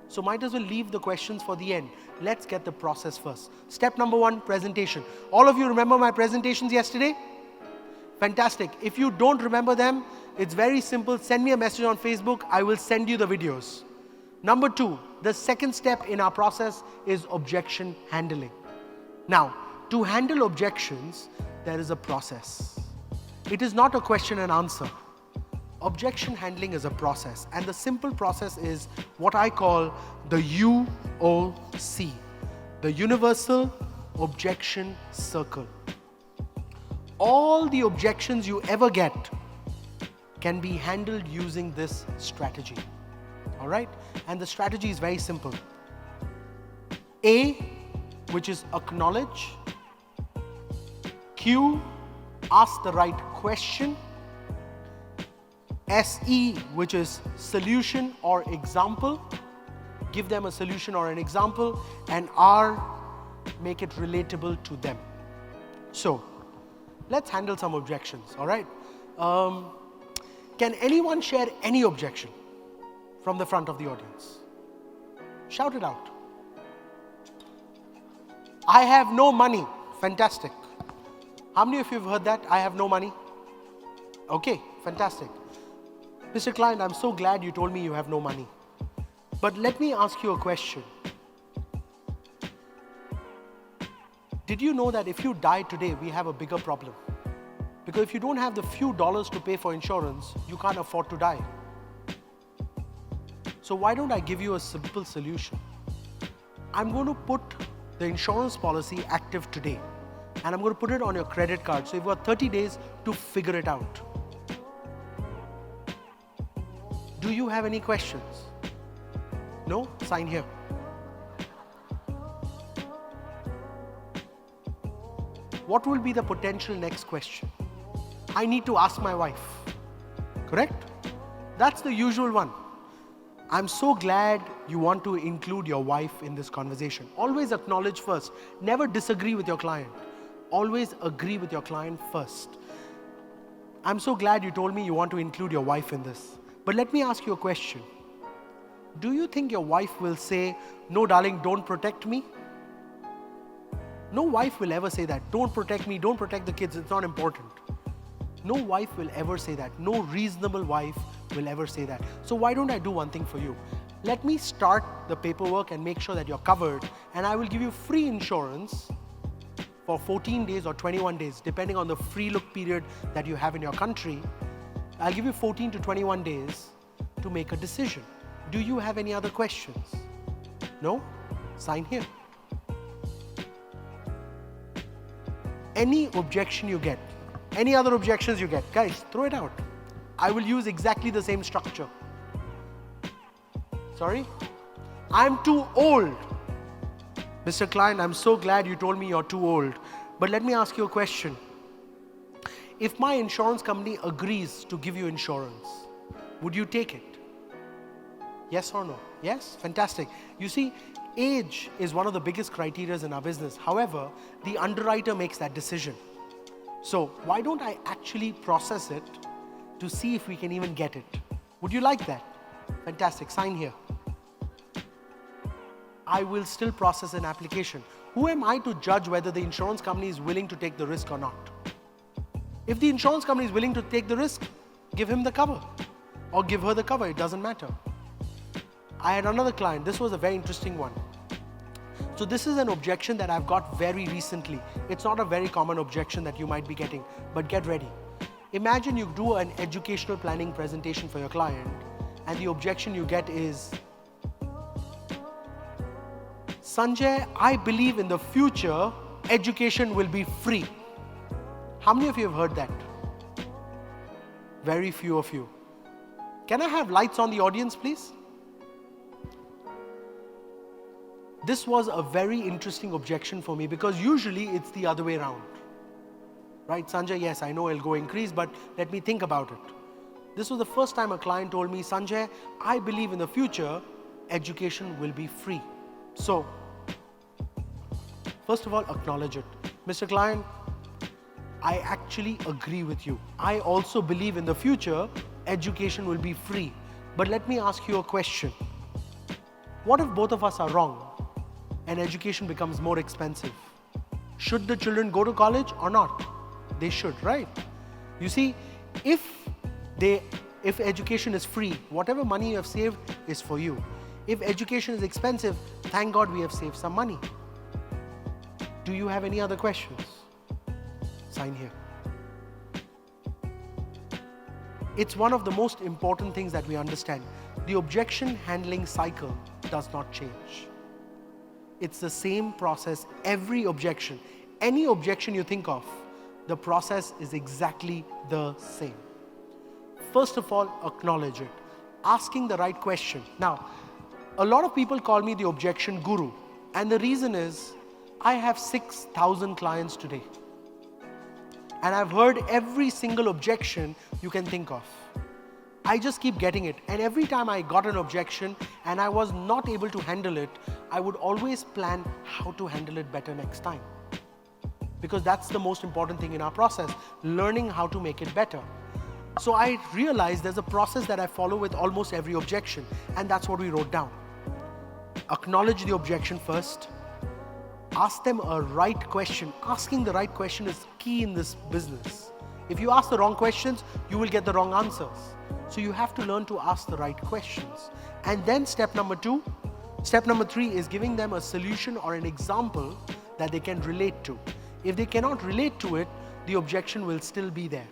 So might as well leave the questions for the end. Let's get the process first. Step number 1, presentation. All of you remember my presentations yesterday? Fantastic. If you don't remember them, it's very simple. Send me a message on Facebook. I will send you the videos. Number 2, the second step in our process is objection handling. Now, to handle objections, there is a process. It is not a question and answer. Objection handling is a process, and the simple process is what I call the UOC, the Universal Objection Circle. All the objections you ever get can be handled using this strategy. All right? And the strategy is very simple. A, which is acknowledge. Q, ask the right question. SE, which is solution or example. Give them a solution or an example. And R, make it relatable to them. So, let's handle some objections, all right? Can anyone share any objection from the front of the audience? Shout it out. I have no money. Fantastic. How many of you have heard that? I have no money. Okay, fantastic. Mr. Client, I'm so glad you told me you have no money. But let me ask you a question. Did you know that if you die today, we have a bigger problem? Because if you don't have the few dollars to pay for insurance, you can't afford to die. So why don't I give you a simple solution? I'm going to put the insurance policy active today, and I'm going to put it on your credit card. So you've got 30 days to figure it out. Do you have any questions? No? Sign here. What will be the potential next question? I need to ask my wife. Correct? That's the usual one. I'm so glad you want to include your wife in this conversation. Always acknowledge first. Never disagree with your client. Always agree with your client first. I'm so glad you told me you want to include your wife in this. But let me ask you a question. Do you think your wife will say, no darling, don't protect me? No wife will ever say that. Don't protect me, don't protect the kids, it's not important. No wife will ever say that. No reasonable wife will ever say that. So why don't I do one thing for you? Let me start the paperwork and make sure that you're covered, and I will give you free insurance for 14 days or 21 days, depending on the free look period that you have in your country. I'll give you 14 to 21 days to make a decision. Do you have any other questions? No? Sign here. Any objection you get, any other objections you get, guys, throw it out. I will use exactly the same structure. Sorry? I'm too old. Mr. Client, I'm so glad you told me you're too old. But let me ask you a question. If my insurance company agrees to give you insurance, would you take it? Yes or no? Yes? Fantastic. You see, age is one of the biggest criteria in our business. However, the underwriter makes that decision. So why don't I actually process it to see if we can even get it? Would you like that? Fantastic. Sign here. I will still process an application. Who am I to judge whether the insurance company is willing to take the risk or not? If the insurance company is willing to take the risk, give him the cover or give her the cover. It doesn't matter. I had another client. This was a very interesting one. So this is an objection that I've got very recently. It's not a very common objection that you might be getting, but get ready. Imagine you do an educational planning presentation for your client, and the objection you get is, Sanjay, I believe in the future, education will be free. How many of you have heard that? Very few of you. Can I have lights on the audience, please? This was a very interesting objection for me because usually it's the other way around. Right, Sanjay, yes, I know it'll go increase, but let me think about it. This was the first time a client told me, Sanjay, I believe in the future, education will be free. So, first of all, acknowledge it. Mr. Client, I actually agree with you. I also believe in the future, education will be free. But let me ask you a question. What if both of us are wrong and education becomes more expensive? Should the children go to college or not? They should, right? You see, if education is free, whatever money you have saved is for you. If education is expensive, thank God we have saved some money. Do you have any other questions? Sign here. It's one of the most important things that we understand. The objection handling cycle does not change. It's the same process, every objection. Any objection you think of, the process is exactly the same. First of all, acknowledge it. Asking the right question. Now, a lot of people call me the objection guru. And the reason is, I have 6,000 clients today. And I've heard every single objection you can think of. I just keep getting it. And every time I got an objection and I was not able to handle it, I would always plan how to handle it better next time. Because that's the most important thing in our process, learning how to make it better. So I realized there's a process that I follow with almost every objection, and that's what we wrote down. Acknowledge the objection first. Ask them a right question. Asking the right question is key in this business. If you ask the wrong questions, you will get the wrong answers. So you have to learn to ask the right questions. And then step number 3 is giving them a solution or an example that they can relate to. If they cannot relate to it, the objection will still be there.